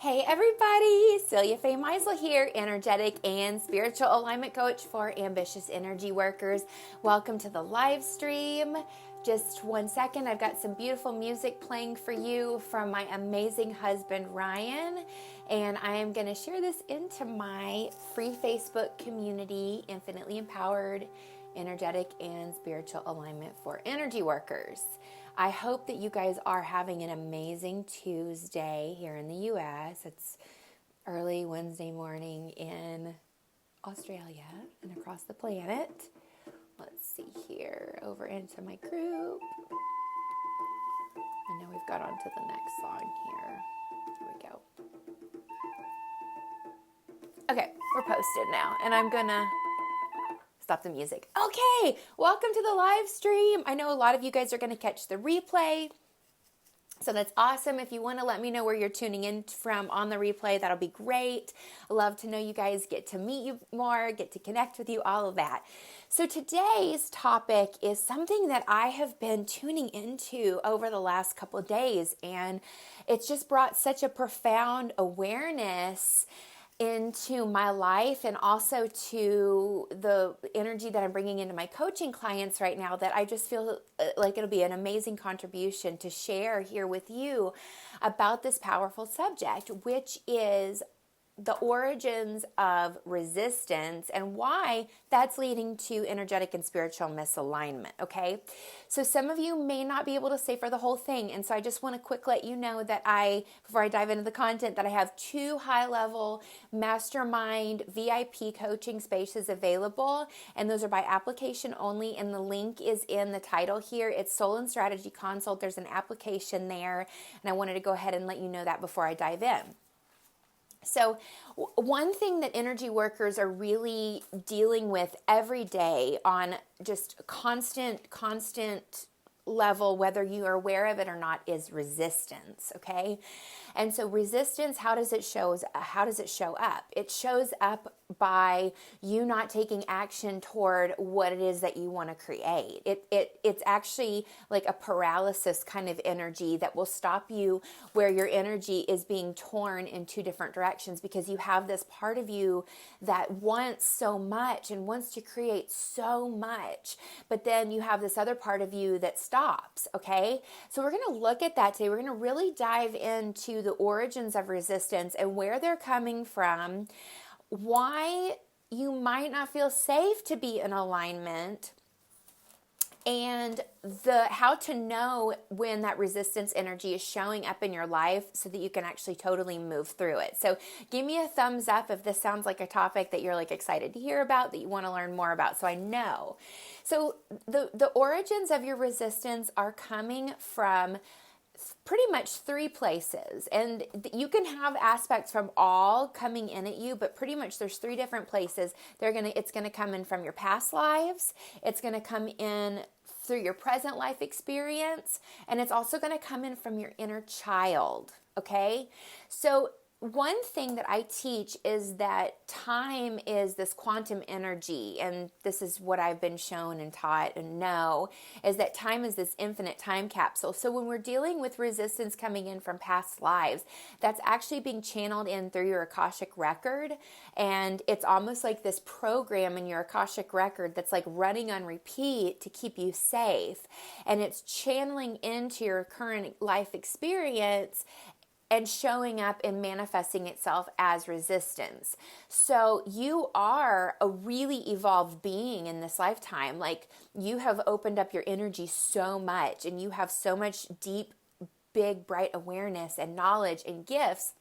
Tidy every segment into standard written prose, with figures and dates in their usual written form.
Hey everybody, Celia Faye Meisel here, energetic and spiritual alignment coach for ambitious energy workers. Welcome to the live stream. Just 1 second, I've got some beautiful music playing for you from my amazing husband Ryan, and I am going to share this into my free Facebook community, Infinitely Empowered, Energetic and Spiritual Alignment for Energy Workers. I hope that you guys are having an amazing Tuesday here in the U.S. It's early Wednesday morning in Australia and across the planet. Let's see here, over into my group. And now we've got on to the next song here. Here we go. Okay, we're posted now, and I'm gonna stop the music. Okay, welcome to the live stream. I know a lot of you guys are going to catch the replay, so that's awesome. If you want to let me know where you're tuning in from on the replay, that'll be great. I love to know you guys, get to meet you more, get to connect with you, all of that. So today's topic is something that I have been tuning into over the last couple of days, and it's just brought such a profound awareness into my life and also to the energy that I'm bringing into my coaching clients right now, that I just feel like it'll be an amazing contribution to share here with you about this powerful subject, which is the origins of resistance and why that's leading to energetic and spiritual misalignment, okay? So some of you may not be able to stay for the whole thing, and so I just want to quick let you know that before I dive into the content, that I have 2 high-level mastermind VIP coaching spaces available, and those are by application only, and the link is in the title here. It's Soul and Strategy Consult. There's an application there, and I wanted to go ahead and let you know that before I dive in. So one thing that energy workers are really dealing with every day on just constant level, whether you are aware of it or not, is resistance, okay? And so resistance, how does it show up? It shows up by you not taking action toward what it is that you want to create. It's actually like a paralysis kind of energy that will stop you where your energy is being torn in 2 different directions, because you have this part of you that wants so much and wants to create so much, but then you have this other part of you that stops, okay? So we're going to look at that today. We're going to really dive into the origins of resistance and where they're coming from, why you might not feel safe to be in alignment, and how to know when that resistance energy is showing up in your life so that you can actually totally move through it. So give me a thumbs up if this sounds like a topic that you're like excited to hear about, that you want to learn more about, so I know. So the origins of your resistance are coming from pretty much 3 places, and you can have aspects from all coming in at you, but pretty much there's 3 different places. It's going to come in from your past lives, it's going to come in through your present life experience, and it's also going to come in from your inner child, okay? So one thing that I teach is that time is this quantum energy, and this is what I've been shown and taught and know, is that time is this infinite time capsule. So when we're dealing with resistance coming in from past lives, that's actually being channeled in through your Akashic record, and it's almost like this program in your Akashic record that's like running on repeat to keep you safe, and it's channeling into your current life experience and showing up and manifesting itself as resistance. So you are a really evolved being in this lifetime. Like, you have opened up your energy so much, and you have so much deep, big, bright awareness and knowledge and gifts.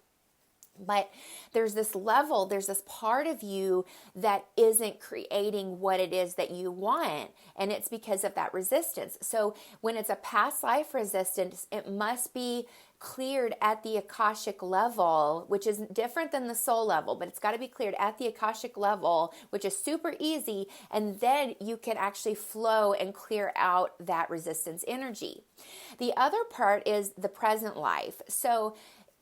But there's this level, there's this part of you that isn't creating what it is that you want, and it's because of that resistance. So when it's a past life resistance, it must be cleared at the Akashic level, which is different than the soul level, but it's got to be cleared at the Akashic level, which is super easy, and then you can actually flow and clear out that resistance energy. The other part is the present life. So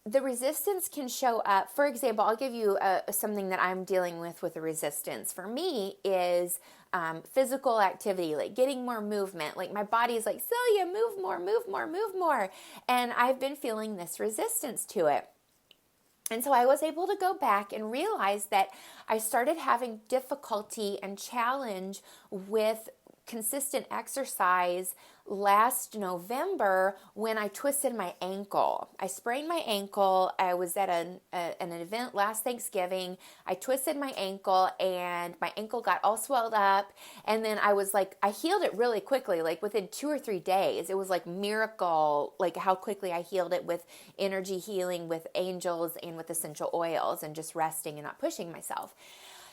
the resistance can show up. For example, I'll give you something that I'm dealing with a resistance. For me is physical activity, like getting more movement. Like my body is like, Celia, move more, move more, move more. And I've been feeling this resistance to it. And so I was able to go back and realize that I started having difficulty and challenge with consistent exercise last November when I twisted my ankle. I sprained my ankle. I was at an event last Thanksgiving. I twisted my ankle and my ankle got all swelled up. And then I was like, I healed it really quickly, like within 2 or 3 days. It was like miracle, like how quickly I healed it with energy healing, with angels and with essential oils and just resting and not pushing myself.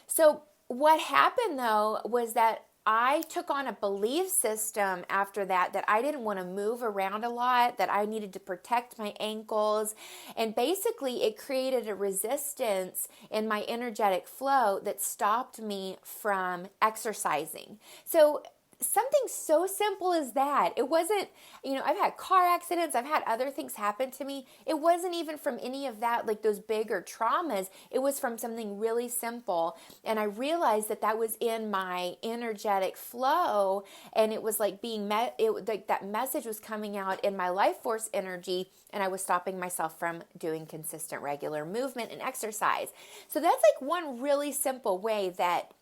So what happened though was that I took on a belief system after that I didn't want to move around a lot, that I needed to protect my ankles. And basically it created a resistance in my energetic flow that stopped me from exercising. So something so simple as that. It wasn't, I've had car accidents, I've had other things happen to me. It wasn't even from any of that, like those bigger traumas. It was from something really simple. And I realized that was in my energetic flow. And it was like like that message was coming out in my life force energy. And I was stopping myself from doing consistent, regular movement and exercise. So that's like one really simple way that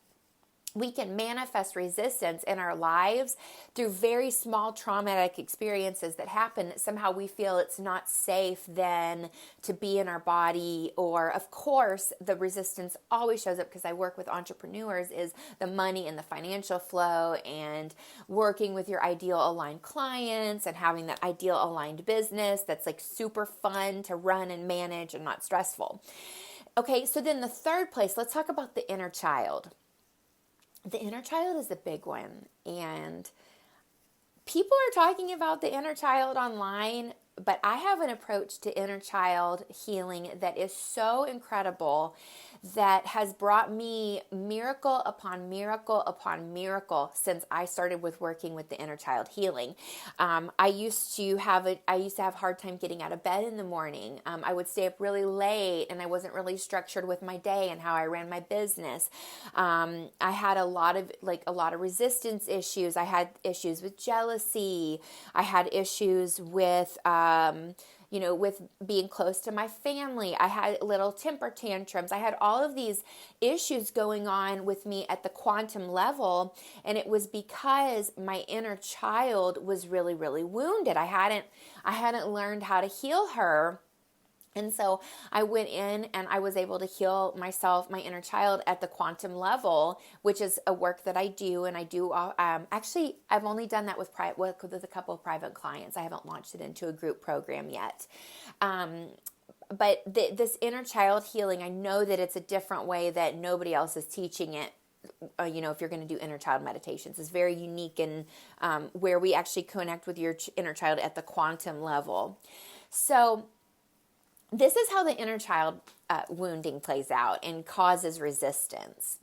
we can manifest resistance in our lives through very small traumatic experiences that happen that somehow we feel it's not safe then to be in our body. Or of course, the resistance always shows up because I work with entrepreneurs is the money and the financial flow and working with your ideal aligned clients and having that ideal aligned business that's like super fun to run and manage and not stressful. Okay, so then the third place, let's talk about the inner child. The inner child is a big one, and people are talking about the inner child online, but I have an approach to inner child healing that is so incredible, that has brought me miracle upon miracle upon miracle since I started with working with the inner child healing. I used to have a hard time getting out of bed in the morning. I would stay up really late, and I wasn't really structured with my day and how I ran my business. I had a lot of resistance issues. I had issues with jealousy. I had issues with with being close to my family. I had little temper tantrums. I had all of these issues going on with me at the quantum level. And it was because my inner child was really, really wounded. I hadn't learned how to heal her. And so I went in and I was able to heal myself, my inner child at the quantum level, which is a work that I do. And I do, actually, I've only done that with a couple of private clients. I haven't launched it into a group program yet. But this inner child healing, I know that it's a different way that nobody else is teaching it. If you're going to do inner child meditations, it's very unique in where we actually connect with your inner child at the quantum level. So this is how the inner child wounding plays out and causes resistance.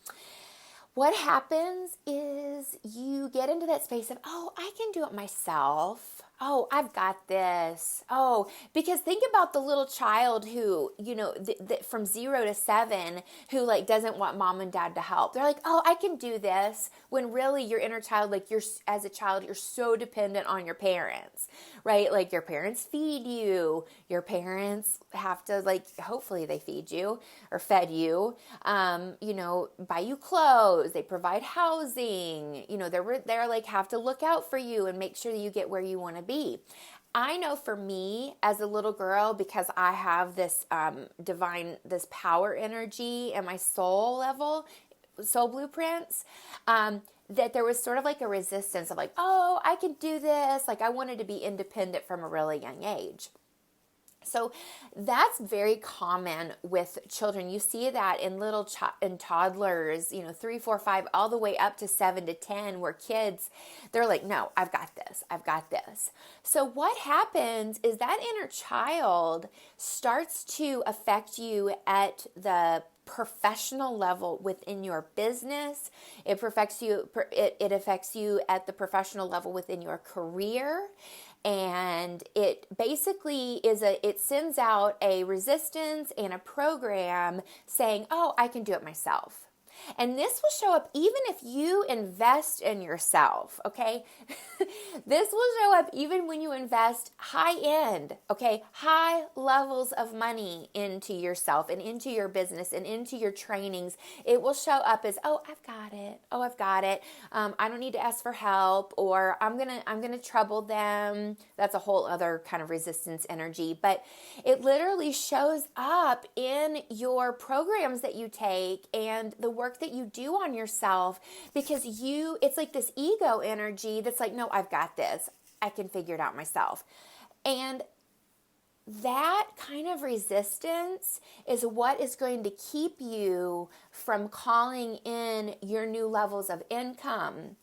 What happens is you get into that space of, oh, I can do it myself. Oh, I've got this. Oh, because think about the little child who, from 0 to 7, who like doesn't want mom and dad to help. They're like, oh, I can do this. When really your inner child, like as a child, you're so dependent on your parents, right? Like your parents feed you. Your parents have to hopefully they feed you or fed you, buy you clothes. They provide housing. They're like have to look out for you and make sure that you get where you want to be. I know for me as a little girl, because I have this this power energy and my soul blueprints, that there was sort of like a resistance of like, oh, I can do this. Like I wanted to be independent from a really young age. So that's very common with children. You see that in in toddlers, 3, 4, 5, all the way up to 7 to 10, where kids, they're like, no, I've got this. I've got this. So what happens is that inner child starts to affect you at the professional level within your business. It affects you at the professional level within your career. And it basically it sends out a resistance and a program saying, oh, I can do it myself. And this will show up even if you invest in yourself, okay? This will show up even when you invest high end, okay? High levels of money into yourself and into your business and into your trainings. It will show up as, oh, I've got it. Oh, I've got it. I don't need to ask for help, or I'm gonna trouble them. That's a whole other kind of resistance energy. But it literally shows up in your programs that you take and the work that you do on yourself, because it's like this ego energy that's like, no, I've got this. I can figure it out myself. And that kind of resistance is what is going to keep you from calling in your new levels of income.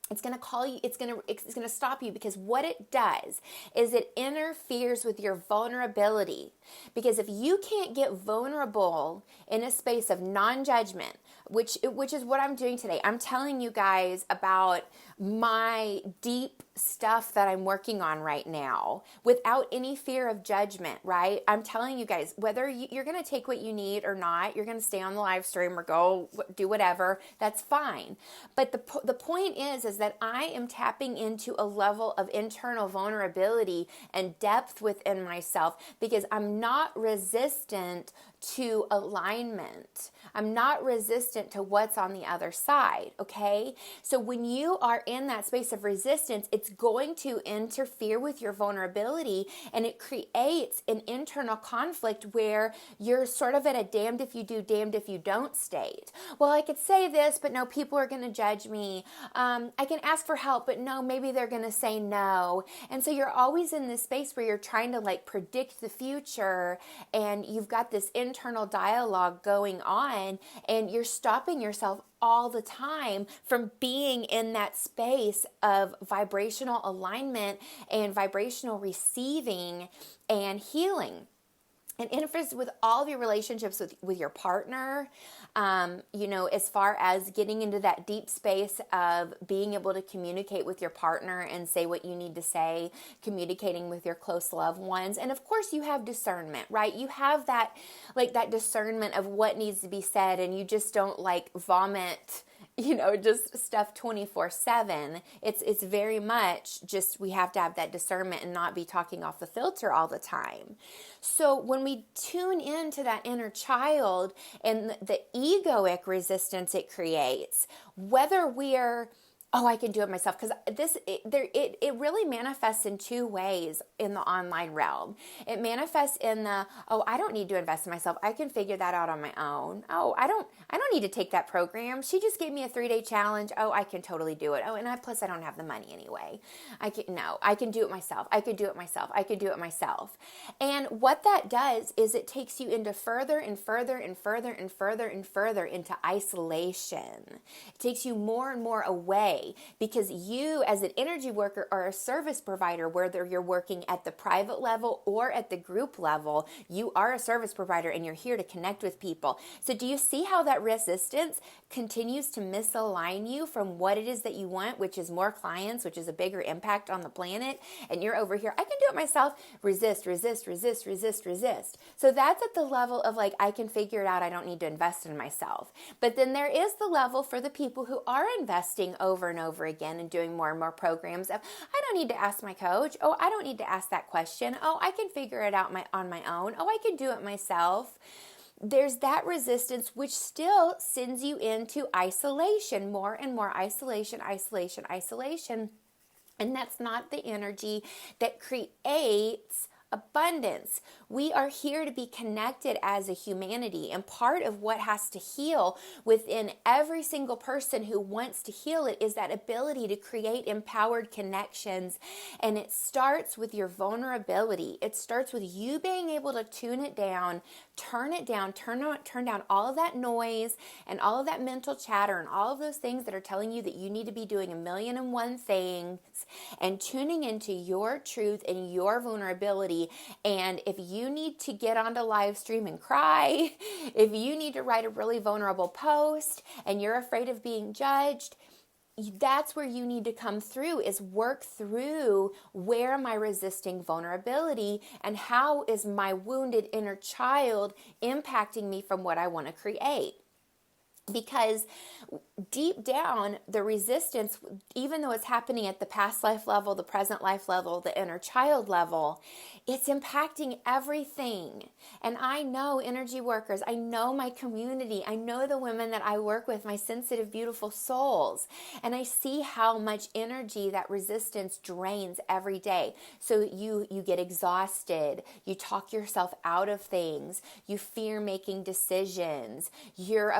It's going to call you, it's going to stop you, because what it does is it interferes with your vulnerability. Because if you can't get vulnerable in a space of non-judgment, which is what I'm doing today. I'm telling you guys about my deep stuff that I'm working on right now without any fear of judgment, right? I'm telling you guys, whether you're going to take what you need or not, you're going to stay on the live stream or go do whatever, that's fine. But the point is that I am tapping into a level of internal vulnerability and depth within myself, because I'm not resistant to alignment. I'm not resistant to what's on the other side, okay? So when you are in that space of resistance, it's going to interfere with your vulnerability, and it creates an internal conflict where you're sort of at a damned if you do, damned if you don't state. Well, I could say this, but no, people are going to judge me. I can ask for help, but no, maybe they're going to say no. And so you're always in this space where you're trying to like predict the future, and you've got this internal dialogue going on, and you're stopping yourself all the time from being in that space of vibrational alignment and vibrational receiving and healing. And interferes with all of your relationships with your partner, as far as getting into that deep space of being able to communicate with your partner and say what you need to say, communicating with your close loved ones. And of course you have discernment, right? You have that discernment of what needs to be said, and you just don't like vomit just stuff 24/7. It's very much just, we have to have that discernment and not be talking off the filter all the time. So when we tune into that inner child and the egoic resistance it creates, whether we're, oh, I can do it myself, because it really manifests in two ways in the online realm. It manifests in the, oh, I don't need to invest in myself. I can figure that out on my own. Oh, I don't need to take that program. She just gave me a 3-day challenge. Oh, I can totally do it. Oh, and plus I don't have the money anyway. I can do it myself. I could do it myself. I could do it myself. And what that does is it takes you into further and further and further and further and further into isolation. It takes you more and more away, because you as an energy worker or a service provider, whether you're working at the private level or at the group level, you are a service provider and you're here to connect with people. So do you see how that resistance continues to misalign you from what it is that you want, which is more clients, which is a bigger impact on the planet? And you're over here, I can do it myself. Resist, resist, resist, resist, resist. So that's at the level of like, I can figure it out. I don't need to invest in myself. But then there is the level for the people who are investing over and over again and doing more and more programs of, I don't need to ask my coach. Oh, I don't need to ask that question. Oh, I can figure it out on my own. Oh, I can do it myself. There's that resistance, which still sends you into isolation, more and more isolation, isolation, isolation. And that's not the energy that creates abundance. We are here to be connected as a humanity, and part of what has to heal within every single person who wants to heal it is that ability to create empowered connections. And it starts with your vulnerability. It starts with you being able to tune it down, turn down all of that noise and all of that mental chatter and all of those things that are telling you that you need to be doing 1,000,001 things, and tuning into your truth and your vulnerability. And if you need to get onto live stream and cry, if you need to write a really vulnerable post and you're afraid of being judged, that's where you need to come through, is work through, where am I resisting vulnerability, and how is my wounded inner child impacting me from what I want to create? Because deep down, the resistance, even though it's happening at the past life level, the present life level, the inner child level, it's impacting everything. And I know energy workers, I know my community, I know the women that I work with, my sensitive, beautiful souls. And I see how much energy that resistance drains every day. So you get exhausted, you talk yourself out of things, you fear making decisions, you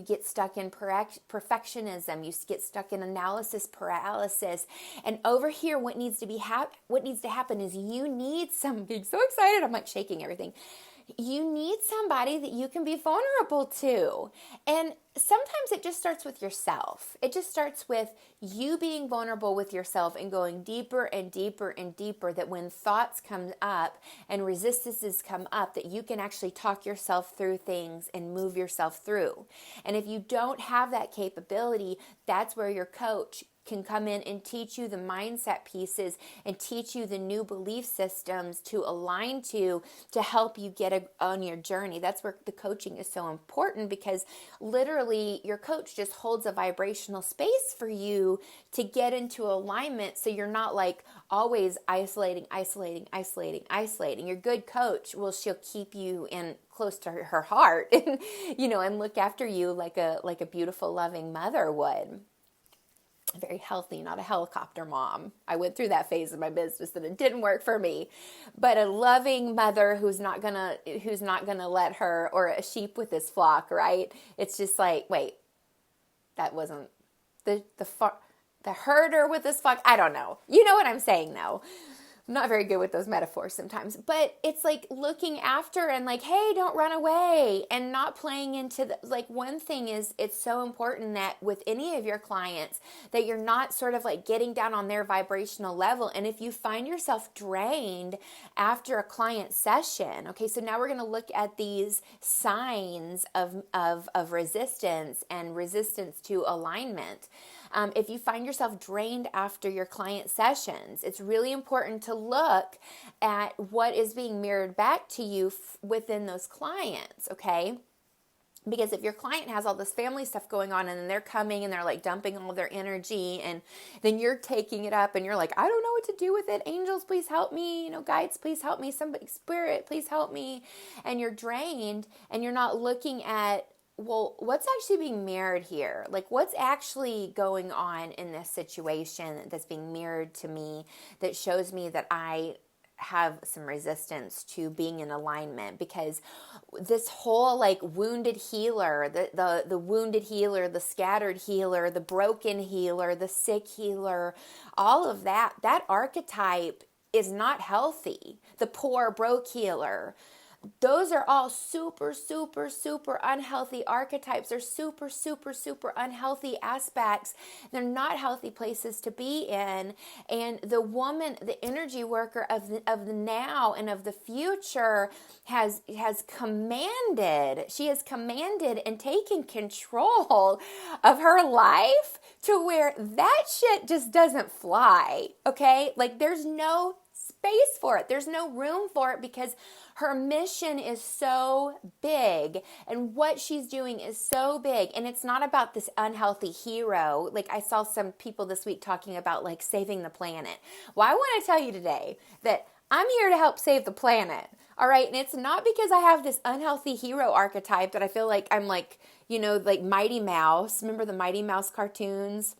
get stuck in perfectionism, you get stuck in analysis paralysis. And over here, what needs to happen is you need somebody. So excited, I'm like shaking everything. You need somebody that you can be vulnerable to. And sometimes it just starts with yourself. It just starts with you being vulnerable with yourself and going deeper and deeper and deeper, that when thoughts come up and resistances come up, that you can actually talk yourself through things and move yourself through. And if you don't have that capability, that's where your coach can come in and teach you the mindset pieces and teach you the new belief systems to align to help you get on your journey. That's where the coaching is so important, because literally your coach just holds a vibrational space for you to get into alignment, so you're not like always isolating. Your good coach she'll keep you in close to her heart and and look after you like a beautiful, loving mother would. Very healthy, not a helicopter mom. I went through that phase of my business and it didn't work for me. But a loving mother who's not gonna let her, or a sheep with his flock, right? It's just like, wait, that wasn't the herder with his flock. I don't know. You know what I'm saying, though. I'm not very good with those metaphors sometimes, but it's like looking after and like, hey, don't run away, and not playing into one thing is, it's so important that with any of your clients that you're not sort of like getting down on their vibrational level. And if you find yourself drained after a client session, okay, so now we're going to look at these signs of resistance and resistance to alignment. If you find yourself drained after your client sessions, it's really important to look at what is being mirrored back to you within those clients, okay? Because if your client has all this family stuff going on, and then they're coming and they're like dumping all their energy, and then you're taking it up and you're like, I don't know what to do with it. Angels, please help me. Guides, please help me. Somebody, spirit, please help me. And you're drained and you're not looking at, well, what's actually being mirrored here? Like, what's actually going on in this situation that's being mirrored to me that shows me that I have some resistance to being in alignment? Because this whole like wounded healer, the wounded healer, the scattered healer, the broken healer, the sick healer, all of that archetype is not healthy. The poor, broke healer. Those are all super, super, super unhealthy archetypes. They're super, super, super unhealthy aspects. They're not healthy places to be in. And the woman, the energy worker of the now and of the future has commanded. She has commanded and taken control of her life to where that shit just doesn't fly. Okay? Like, there's no space for it. There's no room for it, because her mission is so big and what she's doing is so big. And it's not about this unhealthy hero. Like, I saw some people this week talking about like saving the planet. Well, I want to tell you today that I'm here to help save the planet. All right. And it's not because I have this unhealthy hero archetype that I feel like I'm like, like Mighty Mouse. Remember the Mighty Mouse cartoons?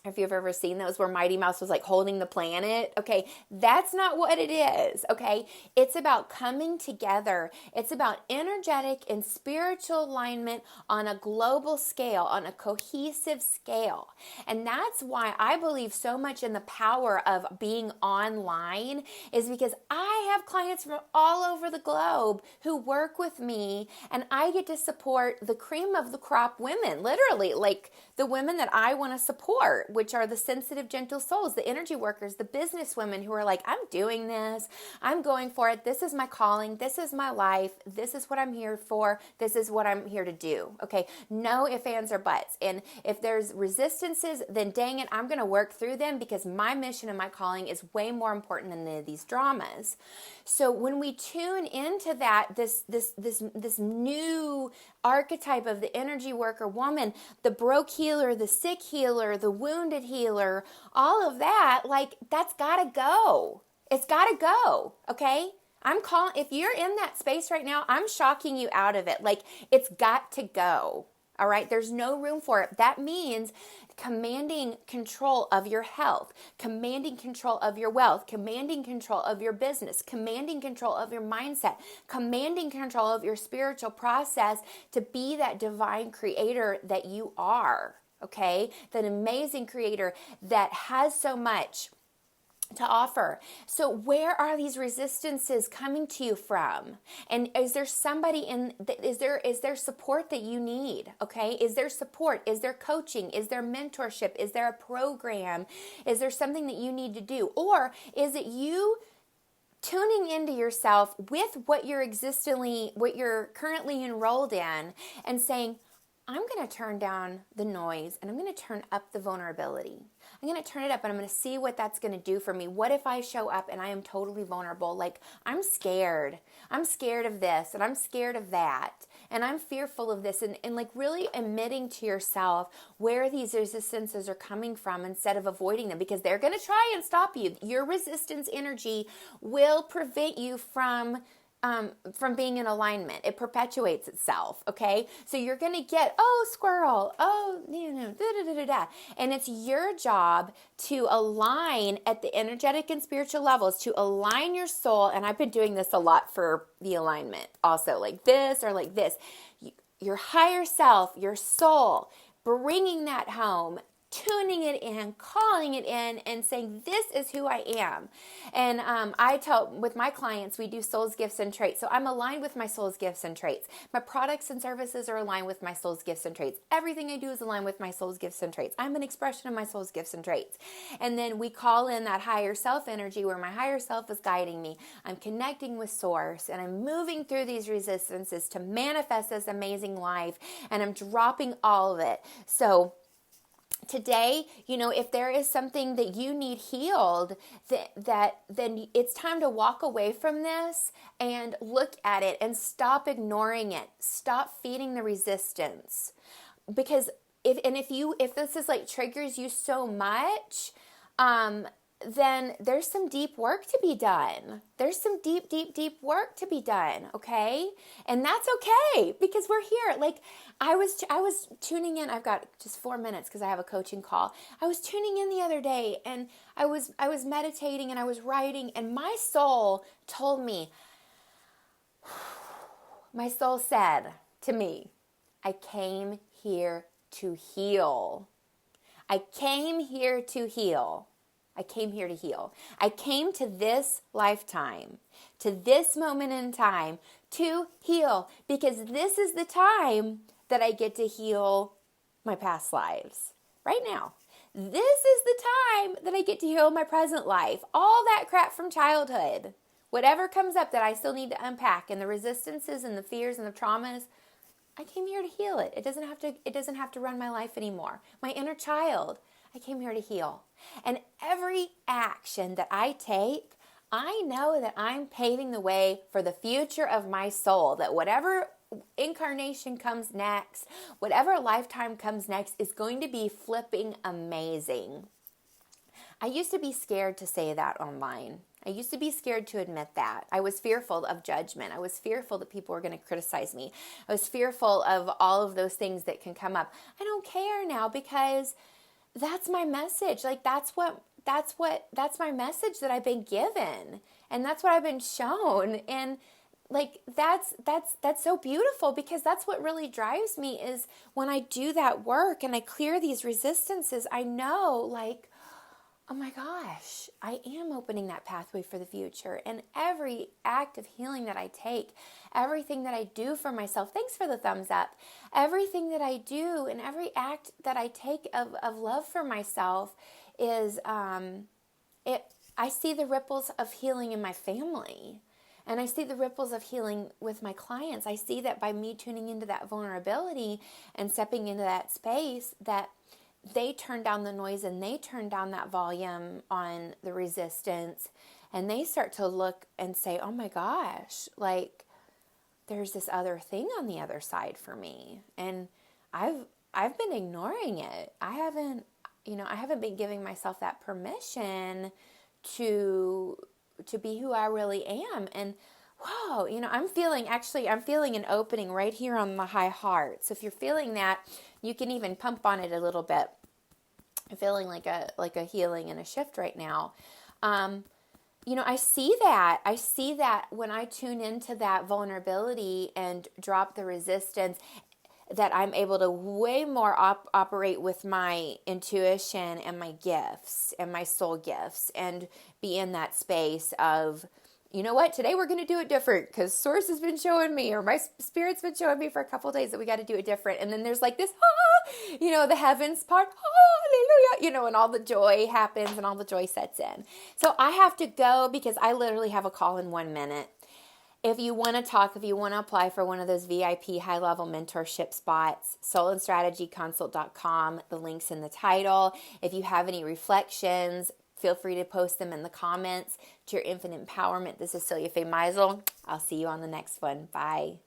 If you've ever seen those where Mighty Mouse was like holding the planet, okay, that's not what it is, okay? It's about coming together. It's about energetic and spiritual alignment on a global scale, on a cohesive scale. And that's why I believe so much in the power of being online, is because I have clients from all over the globe who work with me, and I get to support the cream of the crop women, literally, like the women that I want to support. which are the sensitive, gentle souls, the energy workers, the business women who are like, I'm doing this, I'm going for it, this is my calling, this is my life, this is what I'm here for, this is what I'm here to do, okay? No ifs, ands, or buts. And if there's resistances, then dang it, I'm going to work through them because my mission and my calling is way more important than any of these dramas. So when we tune into that, this new archetype of the energy worker woman, the broke healer, the sick healer, the wounded healer, all of that, like, that's got to go. It's got to go, okay? I'm calling, if you're in that space right now, I'm shocking you out of it. Like, it's got to go. All right, there's no room for it. That means commanding control of your health, commanding control of your wealth, commanding control of your business, commanding control of your mindset, commanding control of your spiritual process to be that divine creator that you are, okay? That amazing creator that has so much to offer. So where are these resistances coming to you from? And is there somebody is there support that you need? Okay. Is there support? Is there coaching? Is there mentorship? Is there a program? Is there something that you need to do? Or is it you tuning into yourself with what you're currently enrolled in and saying, I'm going to turn down the noise and I'm going to turn up the vulnerability. I'm going to turn it up and I'm going to see what that's going to do for me. What if I show up and I am totally vulnerable? Like, I'm scared. I'm scared of this and I'm scared of that. And I'm fearful of this. And like really admitting to yourself where these resistances are coming from instead of avoiding them, because they're going to try and stop you. Your resistance energy will prevent you from being in alignment. It perpetuates itself, okay? So you're going to get, oh, squirrel, oh, da-da-da-da-da. And it's your job to align at the energetic and spiritual levels, to align your soul. And I've been doing this a lot for the alignment also, like this or like this. Your higher self, your soul, bringing that home, tuning it in, calling it in, and saying, this is who I am. And I tell, with my clients, we do souls, gifts, and traits. So I'm aligned with my soul's gifts and traits. My products and services are aligned with my soul's gifts and traits. Everything I do is aligned with my soul's gifts and traits. I'm an expression of my soul's gifts and traits. And then we call in that higher self energy where my higher self is guiding me. I'm connecting with source and I'm moving through these resistances to manifest this amazing life. And I'm dropping all of it. So today, if there is something that you need healed, then it's time to walk away from this and look at it and stop ignoring it. Stop feeding the resistance. Because if this is like triggers you so much, then there's some deep work to be done. There's some deep, deep, deep work to be done, okay? And that's okay because we're here. Like I was tuning in. I've got just 4 minutes because I have a coaching call. I was tuning in the other day and I was meditating and I was writing and my soul told me, my soul said to me, I came here to heal. I came here to heal. I came here to heal. I came to this lifetime, to this moment in time to heal because this is the time that I get to heal my past lives. Right now. This is the time that I get to heal my present life. All that crap from childhood. Whatever comes up that I still need to unpack and the resistances and the fears and the traumas, I came here to heal it. It doesn't have to run my life anymore. My inner child, I came here to heal. And every action that I take, I know that I'm paving the way for the future of my soul, that whatever incarnation comes next, whatever lifetime comes next is going to be flipping amazing. I used to be scared to say that online. I used to be scared to admit that. I was fearful of judgment. I was fearful that people were going to criticize me. I was fearful of all of those things that can come up. I don't care now because that's my message. Like that's my message that I've been given. And that's what I've been shown. And like that's so beautiful because that's what really drives me is when I do that work and I clear these resistances, I know like, oh my gosh, I am opening that pathway for the future. And every act of healing that I take, everything that I do for myself, thanks for the thumbs up, everything that I do and every act that I take of love for myself is, I see the ripples of healing in my family. And I see the ripples of healing with my clients. I see that by me tuning into that vulnerability and stepping into that space, that they turn down the noise and they turn down that volume on the resistance, and they start to look and say, oh my gosh, like there's this other thing on the other side for me. And I've been ignoring it. I haven't been giving myself that permission to be who I really am. And whoa, I'm feeling an opening right here on the high heart. So if you're feeling that, you can even pump on it a little bit. I'm feeling like a healing and a shift right now. I see that when I tune into that vulnerability and drop the resistance, that I'm able to way more operate with my intuition and my gifts and my soul gifts, and be in that space of, you know what, today we're going to do it different because Source has been showing me, or my spirit's been showing me for a couple of days, that we got to do it different. And then there's like this, the heavens part, hallelujah, and all the joy happens and all the joy sets in. So I have to go because I literally have a call in 1 minute. If you want to talk, if you want to apply for one of those VIP high-level mentorship spots, soulandstrategyconsult.com, the link's in the title. If you have any reflections, feel free to post them in the comments. To your infinite empowerment, this is Celia Faye Meisel. I'll see you on the next one. Bye.